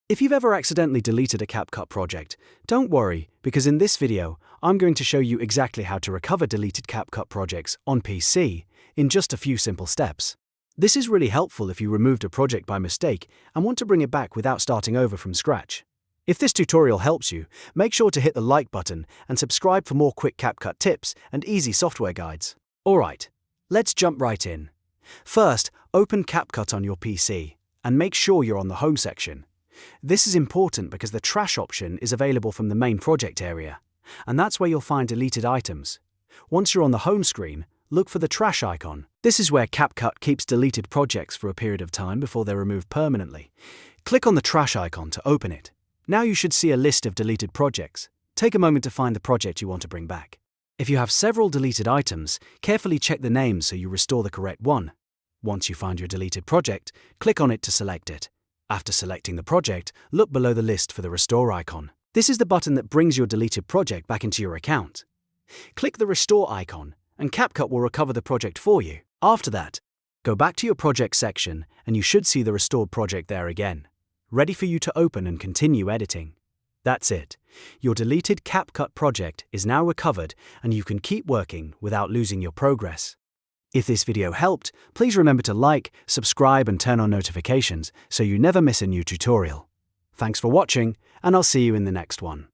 If you've ever accidentally deleted a CapCut project, don't worry, because in this video, I'm going to show you exactly how to recover deleted CapCut projects on PC in just a few simple steps. This is really helpful if you removed a project by mistake and want to bring it back without starting over from scratch. If this tutorial helps you, make sure to hit the like button and subscribe for more quick CapCut tips and easy software guides. Alright, let's jump right in. First, open CapCut on your PC and make sure you're on the Home section. This is important because the trash option is available from the main project area, and that's where you'll find deleted items. Once you're on the home screen, look for the trash icon. This is where CapCut keeps deleted projects for a period of time before they're removed permanently. Click on the trash icon to open it. Now you should see a list of deleted projects. Take a moment to find the project you want to bring back. If you have several deleted items, carefully check the names so you restore the correct one. Once you find your deleted project, click on it to select it. After selecting the project, look below the list for the Restore icon. This is the button that brings your deleted project back into your account. Click the Restore icon, and CapCut will recover the project for you. After that, go back to your Project section, and you should see the restored project there again, ready for you to open and continue editing. That's it. Your deleted CapCut project is now recovered, and you can keep working without losing your progress. If this video helped, please remember to like, subscribe and turn on notifications so you never miss a new tutorial. Thanks for watching, and I'll see you in the next one.